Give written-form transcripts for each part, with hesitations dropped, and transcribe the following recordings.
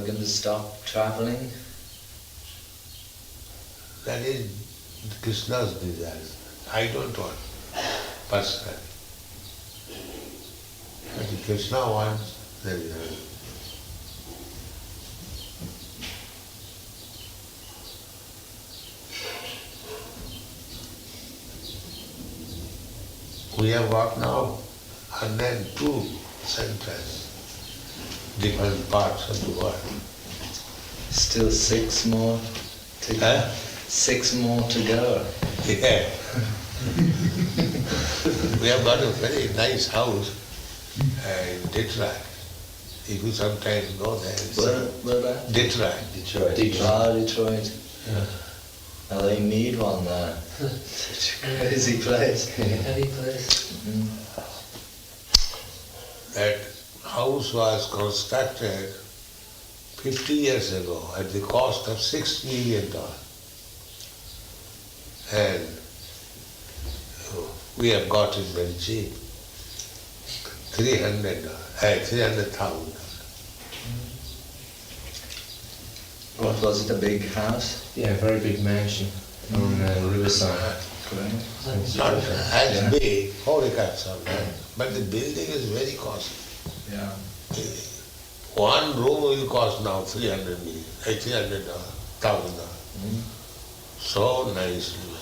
going to stop traveling? That is Krishna's desire. I don't want, personally. But if Krishna wants, then he will. We have got now 102 centers, different parts of the world. Still 6 more to go. 6 more to go. Yeah. We have got a very nice house in Detroit. If you sometimes go there. Where that? Detroit. Detroit. Yeah. Oh, they need one there. Crazy place. Heavy place. Mm. That house was constructed 50 years ago at the cost of $6 million. And we have got it very cheap. $300,000. What was it, a big house? Yeah, a very big mansion on Riverside. Not as big, holy cats of land, but the building is very costly. Yeah. One room will cost now $300,000. So nicely.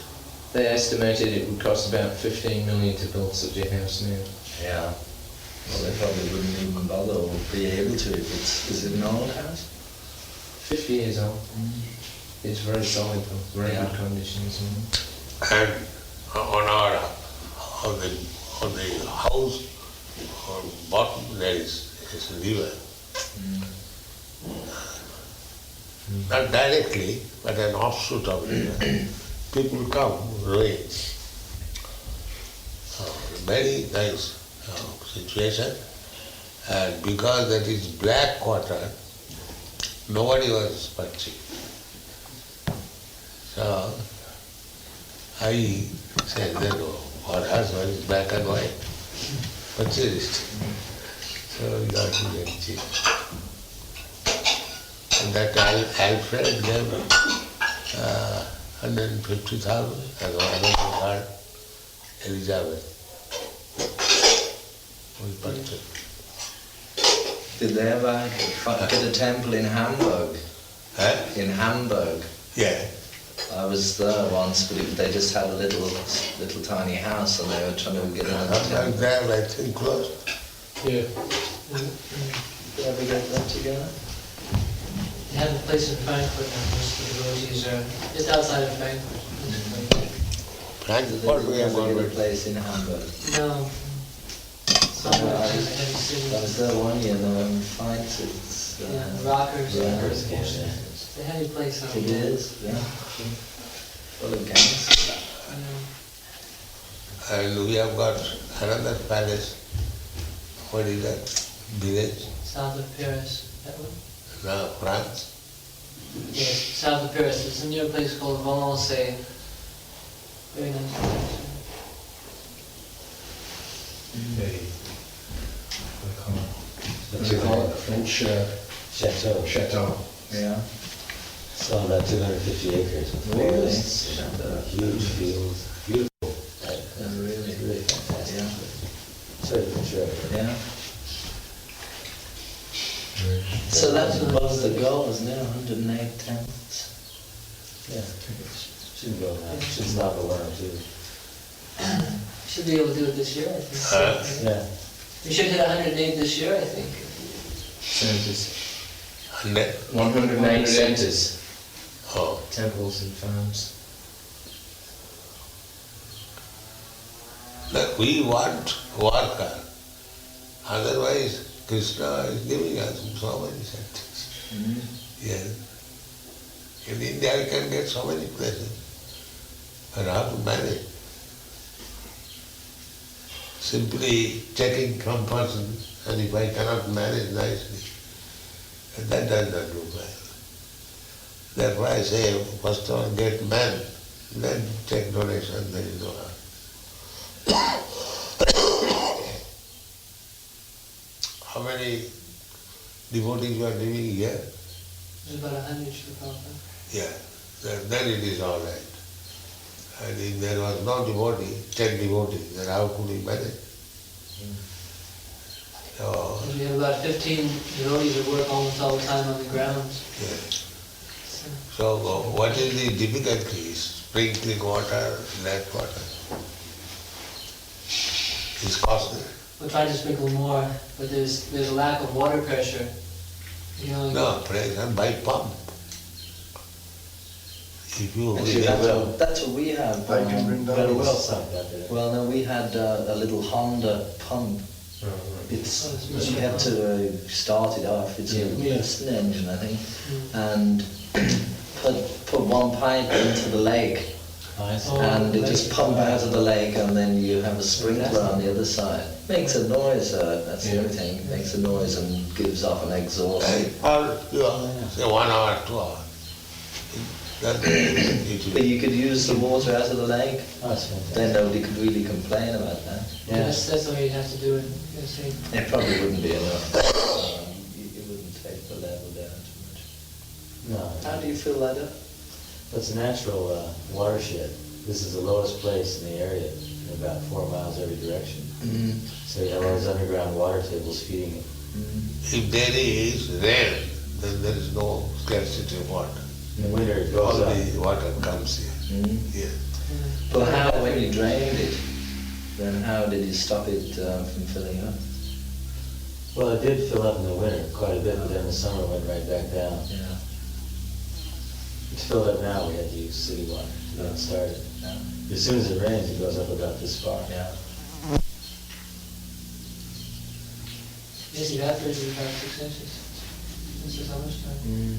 They estimated it would cost about 15 million to build such a house now. Yeah. Well, they probably wouldn't even bother or be able to if it's... Is it an old house? 50 years old. It's very solid though, very good condition as well. And on the house, on bottom there is a river. Not directly, but an offshoot of the river. People come, rowing. Very nice situation. And because that is black water, nobody was touching. So I said that our husband is black and white. Purchased. So we got it very cheap. And that Alfred gave 150,000 and another card, Elizabeth. We purchased. Did they ever get a temple in Hamburg? In Hamburg. Yeah. I was there once, but they just had a little tiny house and they were trying to get another temple. There, I think, close. Yeah. Did ever get that together? They have a place in Frankfurt now, most of the devotees are just outside of Frankfurt. Frankfurt, we have Never got get a place in Hamburg. No. It's not Yeah, much I in the heavy city. I was there one year, they were having fights. It's, Yeah, rockers. rockers, yeah. It's a heavy place. It is, yeah. Full of gangs. Yeah. And we have got another palace. What is that? Village? South of Paris. That one? Now, France. Yes, south of Paris. There's a new place called Borehole. Very nice place. What do you call it? A French chateau. Chateau. Yeah. It's on about 250 acres. Really? Huge fields, beautiful. Really? It's really fantastic. Yeah. Sorry for sure. Yeah. So that was the goal, isn't it? 108 temples. Yeah. Should go now. Should stop at 1 or 2. Should be able to do it this year, I think. Yeah. We should hit 108 this year, I think. Centres. 100. 108 centres. Oh. Temples and farms. But we want worker. Otherwise, Krishna is giving us so many centers. Yes. In India, you can get so many places. But how to manage? Simply checking from person, and if I cannot manage nicely, that does not do well. Therefore I say, first of all get man, then take donation, there is no harm. How many devotees you are living here? It's about 100 Srila Prabhupada. Yeah, then it is all right. And if there was no devotee, 10 devotees, then how could he manage? So, And we have about 15 devotees that work almost all the time on the grounds. yeah. So, So what is the difficulty? Sprinkling water, that water. It's costly. we'll try to sprinkle more, but there's a lack of water pressure. You know, No, pressure by pump. If you Actually, that's what we have. I can bring down a well Something like that. Well, no, we had a little Honda pump. It's you have to start it off. It's a piston engine, I think, and put one pipe into the lake, and it just pump out of the lake, and then you have a sprinkler on the other side. Makes a noise. That's the only thing. Makes a noise and gives off an exhaust. or say 1 hour, 2 hours. That's But you could use the water out of the lake. That's fantastic. Then nobody could really complain about that. that's the way you have to do it. You see. It probably wouldn't be enough. It wouldn't take the level down too much. No, How do you fill that up? it's a natural watershed. This is the lowest place in the area, about 4 miles every direction. So you have all these underground water tables feeding it. If there is rain, then there is no scarcity of water. In the winter it All goes up. the water comes here. Yeah. But how, when you drained it, then how did you stop it from filling up? Well, it did fill up in the winter quite a bit, but then in the summer it went right back down. Yeah. It's filled up now, we had to use city water to get it started. Yeah. As soon as it rains, it goes up about this far. Yeah. Yes, evaporated about 6 inches. This is how much time?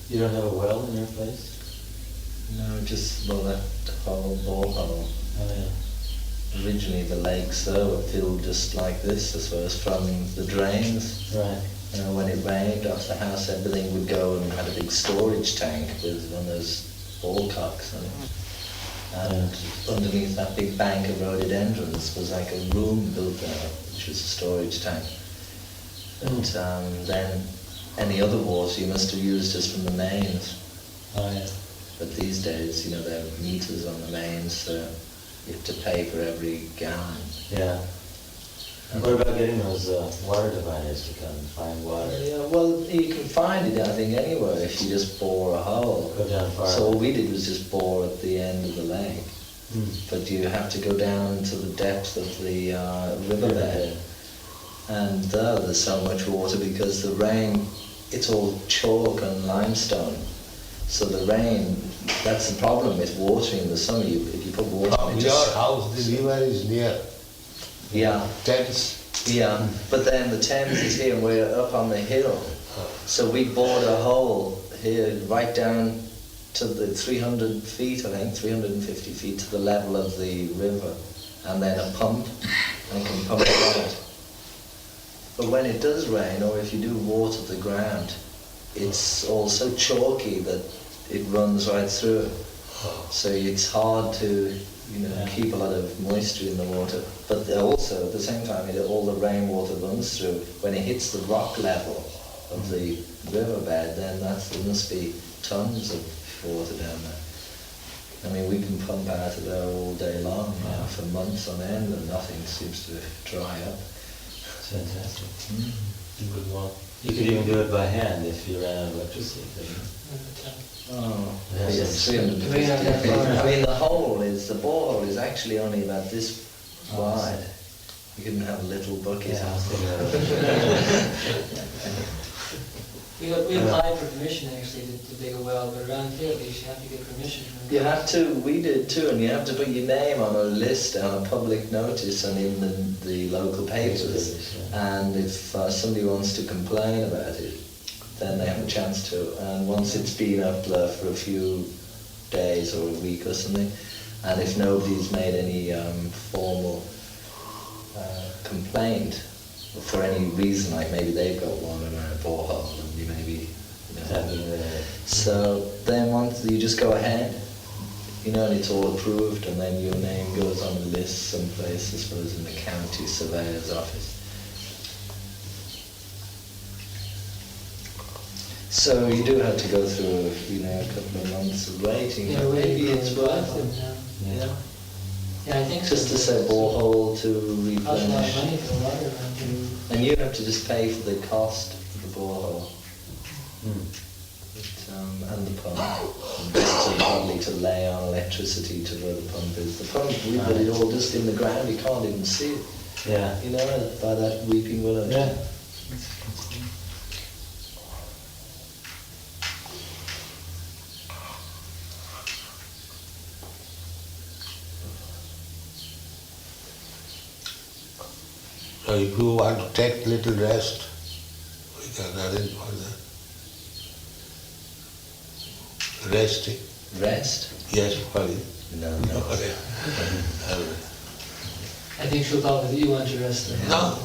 You don't have a well in your place? No, just, well, that whole borehole. Oh, yeah. Originally the lakes though were filled just like this, I suppose, from the drains. Right. You know, when it rained off the house, everything would go and had a big storage tank with one of those ball cocks on it. And underneath that big bank of rhododendrons was like a room built there, which was a storage tank. And then any other water you must have used just from the mains. Oh, yeah. But these days, you know, there are meters on the mains, so you have to pay for every gallon. Yeah. And what about getting those water dividers to come and find water? Yeah, well, you can find it, I think, anywhere if you just bore a hole. Go down far. So all we did was just bore at the end of the lake. But you have to go down to the depth of the riverbed. And there's so much water because the rain, it's all chalk and limestone. So the rain, that's the problem with watering in the summer. If you put water in it, Your house, the river is near. yeah, Thames. yeah. But then the Thames is here and we're up on the hill. So we bored a hole here right down to the 300 feet, I think, 350 feet to the level of the river. And then a pump, and can pump it out. But when it does rain, or if you do water the ground, it's all so chalky that it runs right through it. So it's hard to, you know, keep a lot of moisture in the water. But also, at the same time, all the rainwater runs through. When it hits the rock level of the riverbed, then there must be tons of water down there. I mean, we can pump out of there all day long, you know, for months on end, and nothing seems to dry up. It's fantastic. Good one. You could even do it by hand if you ran out of electricity, couldn't you? Oh, Yes, yes, it's- 350 feet. I mean, the borehole is actually only about this wide. You couldn't have a little bucket. We applied for permission actually to dig a well, but around here at least you have to get permission from. You have to, we did too, and you have to put your name on a list, on a public notice, and in the local papers. And if somebody wants to complain about it, then they have a chance to. And once it's been up there for a few days or a week or something, and if nobody's made any formal complaint, for any reason, like maybe they've got one in a borehole and you maybe, So then once you just go ahead, and it's all approved, and then your name goes on a list someplace, I suppose in the county surveyor's office. So you do have to go through, a couple of months of waiting. Yeah, but maybe waiting it's for worth them, it. yeah. Yeah, I think so. Just to say borehole to Costs a lot of replenish. money for water around here. And you have to just pay for the cost of the borehole. And the pump. And just probably to lay on electricity to where the pump is. The pump, we put it all just in the ground, you can't even see it. Yeah. By that weeping willow. Yeah. So if you want to take little rest, we can arrange for that. Resting? Rest? Yes, for you. No. I think Srila Prabhupada, you want to rest there. No,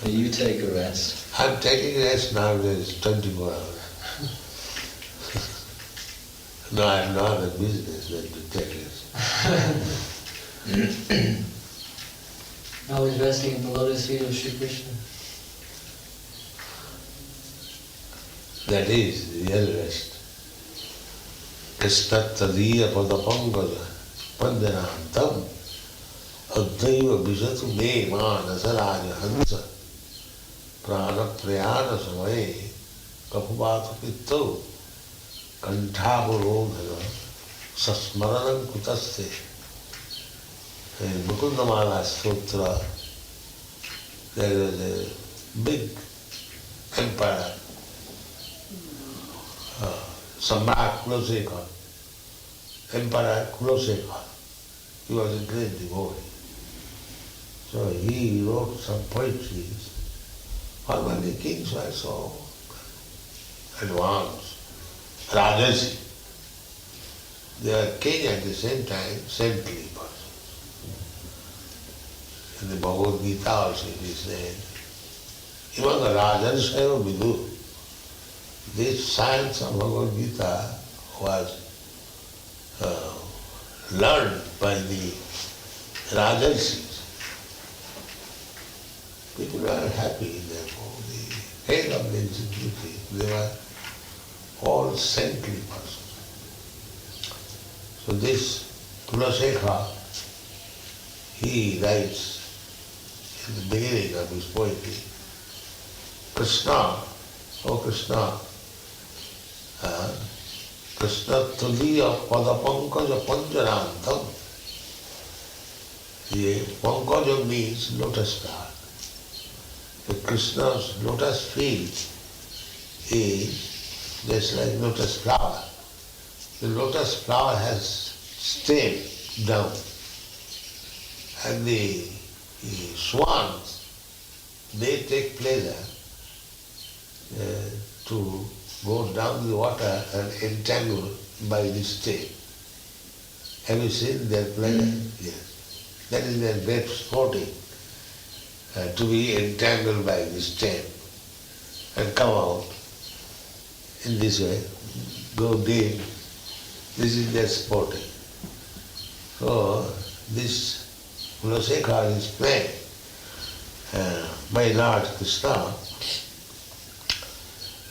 You take a rest. I'm taking rest nowadays 24 hours. No, I'm not a business than to take rest. Always resting in the lotus feet of Sri Krishna. That is real rest. Krishna tadiya padapangaja pandanantam adhaiva vijatu me manasaraja hansa prana prayana samaye kapavata pitto kanthavarodhana sasmaranam kutaste. In Mukundamala Sutra, there is a big emperor, Samrat Kulaseka, Emperor Kulaseka. He was a great devotee. So he wrote some poetries. All the kings were so advanced. Rajasi. They were king at the same time, saintly person. In the Bhagavad Gita also it is said, even the Rajansaya Vidu, this science of Bhagavad Gita was learned by the Rajarsis. People were happy, therefore, the head of the institute, they were all saintly persons. So this Kulasekha, he writes in the beginning of his poetry, Krishna, oh Krishna, Krishna tuliya padapankaja panjanantam. The pankaja means lotus flower. The Krishna's lotus feet is just like lotus flower. The lotus flower has stem down. And the swans, they take pleasure to go down the water and entangle by the stem. Have you seen their pleasure? Yes. That is their great sporting, to be entangled by the stem and come out in this way, go deep. This is their sporting. So this Kulasekha is playing, my Lord Krishna,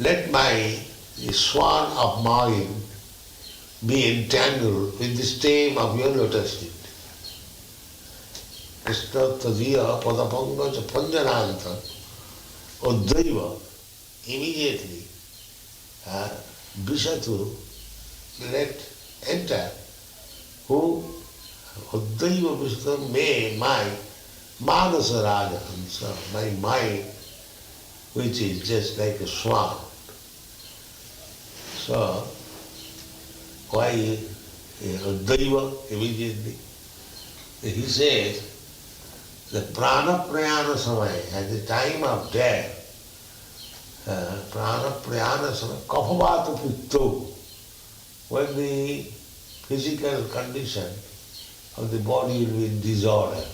let my swan of mine be entangled with the stem of your lotus feet. Krishna tadiya padapangaja panjananta Uddhaiva, immediately, Vishatu, let enter, who Uddhaiva Vishnu may my Manasa Raja, my mind, which is just like a swan. So, why Uddhaiva immediately? He says, the prana prayana samaya, at the time of death, prana prayana samaya, kapavata pitto, when the physical condition of the body will be in disorder,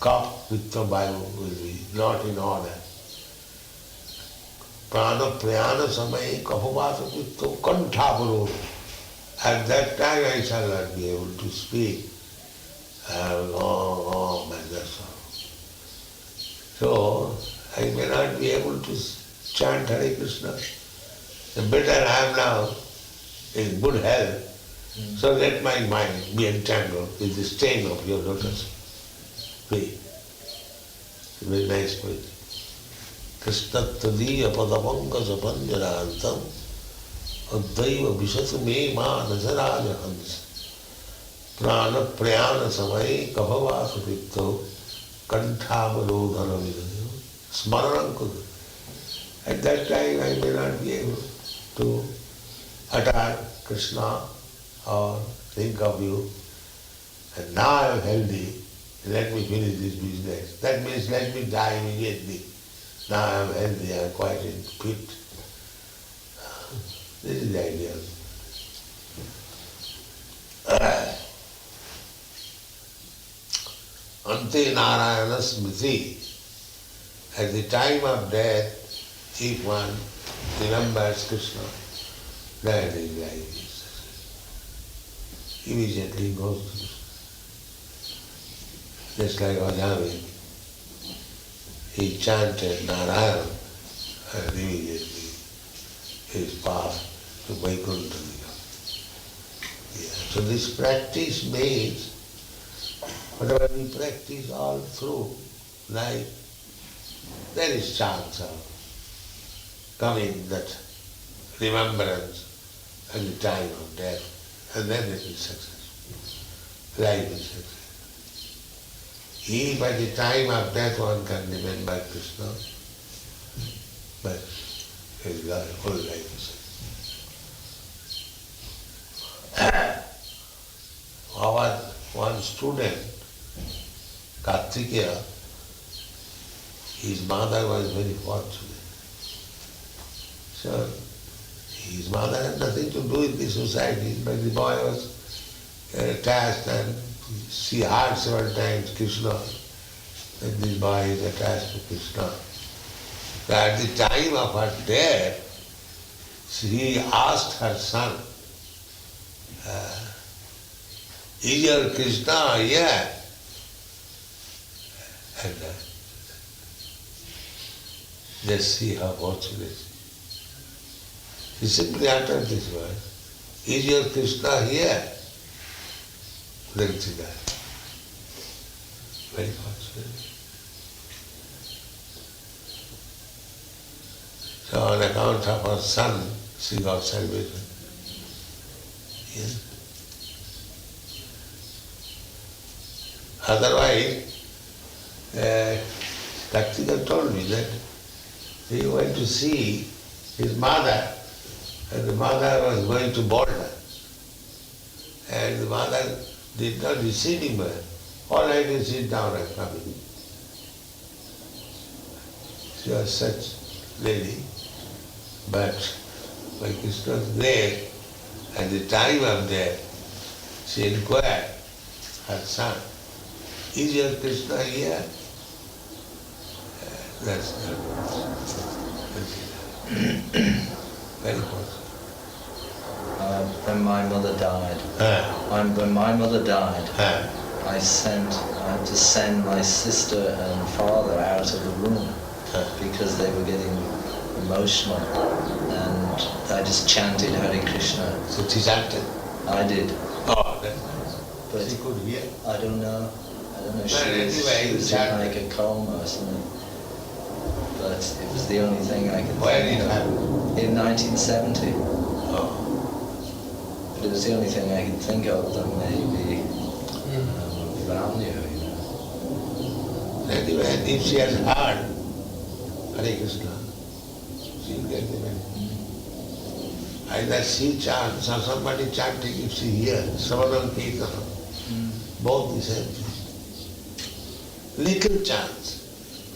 Kapha, Pitta, Vayu will be not in order. Prana Prayana Samaye Kapha Pitta Kantha. At that time I shall not be able to speak. And that's all. So I may not be able to chant Hare Krishna. The better I am now, in good health, so let my mind be entangled with the stain of your lotus feet. It's a very nice poetry. Krishna tadiya padavanga sapanjarantam addaiva vishatu me ma nasaraja hans prana prayana samaye kaphavasa pitto kanthavalodhana vidayo smaranam kudu. At that time I may not be able to utter Krishna or think of you. And now I am healthy, let me finish this business. That means let me die immediately. Now I am healthy, I am quite fit. This is the idea. Ante Narayana Smriti. At the time of death, if one remembers Krishna, that is life. Immediately goes to Krishna. Just like Ajami, he chanted Narayana and immediately he is passed to Vaikuntha. Yeah. So this practice means whatever we practice all through life, there is chance of coming that remembrance at the time of death, and then it is successful. Life is successful. If at the time of death one can remember Krishna, but his whole life is successful. Our one student, Kartikeya, his mother was very fortunate. So his mother had nothing to do with the society, but the boy was attached, and she heard several times Krishna, that this boy is attached to Krishna. So at the time of her death, she asked her son, is your Krishna here? And just see how fortunate. He simply uttered this word, is your Krishna here? Then she died. Very fortunate. So on account of her son, she got salvation. Yes. Otherwise, Kartika told me that he went to see his mother, and the mother was going to Boulder. And the mother did not receive him well. All right, you sit down, I'm coming. She was such lady, but when Krishna was there, at the time of death, she inquired her son, is your Krishna here? That's not very important. When my mother died, when my mother died, I had to send my sister and father out of the room because they were getting emotional, and I just chanted Hare Krishna. So she chanted? I did. Oh, that's nice. But she could hear? I don't know. She anyway, was in like a coma or something. But it was the only thing I could Where think did it of. happen? In 1970. Oh. But it was the only thing I could think of that maybe around you, Anyway, if she has heard Hare Krishna, she will get the benefit. Either she chants or somebody chanting, if she hears, Sravanam Kirtanam, both the same thing. Little chants.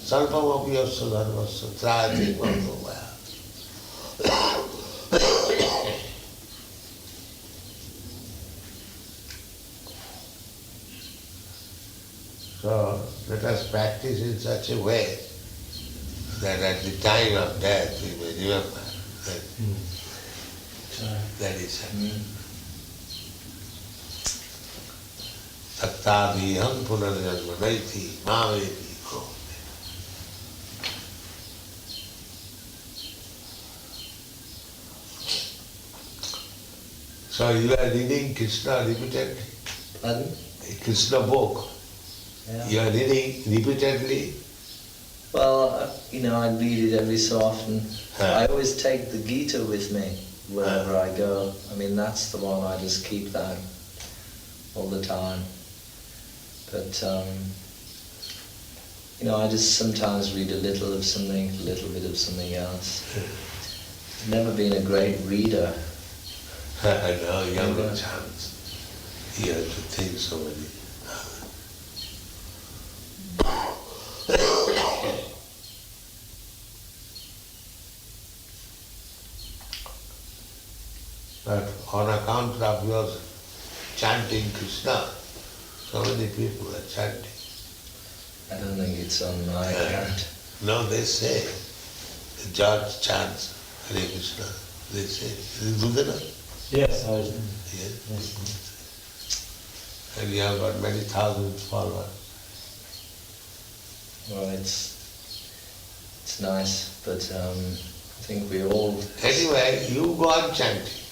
Salpam apiyasya dharmasya trayate parvamaya. So So let us practice in such a way that at the time of death we may remember that, that is happening. Sattaviham punarjanma naiti mavepi ko. So you are reading Krishna repeatedly? Pardon? Krishna book. Yeah. You are reading repeatedly? Well, I read it every so often. Huh. I always take the Gita with me wherever I go. I mean, that's the one, I just keep that all the time. But, I just sometimes read a little of something, a little bit of something else. I've never been a great reader. I know, you have no chance. You have to think so many. But on account of your chanting Krishna, so many people are chanting. I don't think it's on my account. No, they say, the George chants Hare Krishna. They say, do they not? Yes, I was. Yes. Yes. And you have got many thousands followers. Well, it's nice, but I think we all... Anyway, you go on chanting.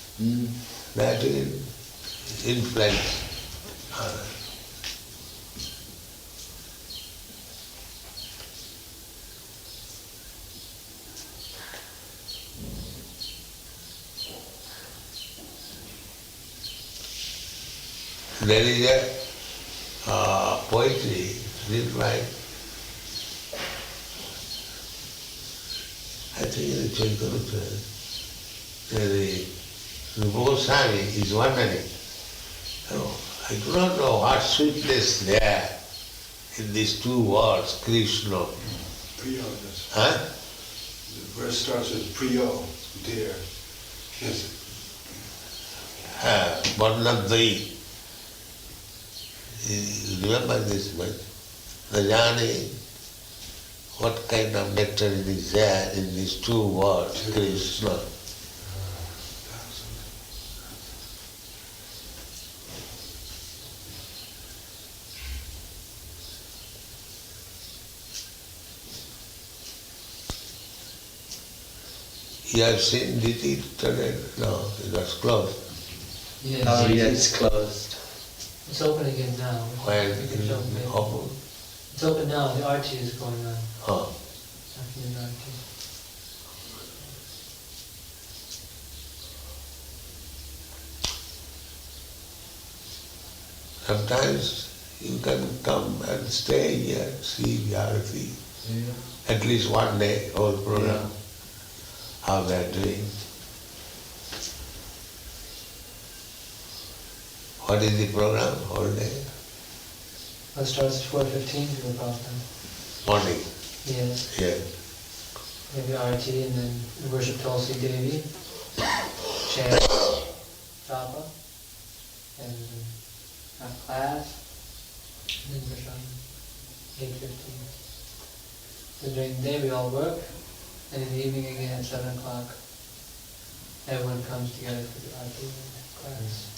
That will influence others. There is a poetry written by, I think in the Chaitanya, the Goswami is wondering, I do not know what sweetness there in these two words, Krishna. Priyo, yes. Huh? The verse starts with Priyo, dear. Yes. Varnadai. Remember this much? Rajani, what kind of nectar is there in these two words, Krishna? You have seen Diti today? No, it was closed. Yes. Oh, yeah, it's closed. It's open again now. When You can show me. open? It's open now, the RT is going on. Huh. Afternoon RT. Sometimes you can come and stay here, see Bharati, at least one day, whole program, how they are doing. What is the program, whole day? It starts at 4:15 to the problem. Morning, Yes. here. Maybe RT and then we worship Tulsi Devi, chant, japa, and have class, and then prashad, 8:15. So during the day we all work, and in the evening again at 7 o'clock, everyone comes together for the RT and class.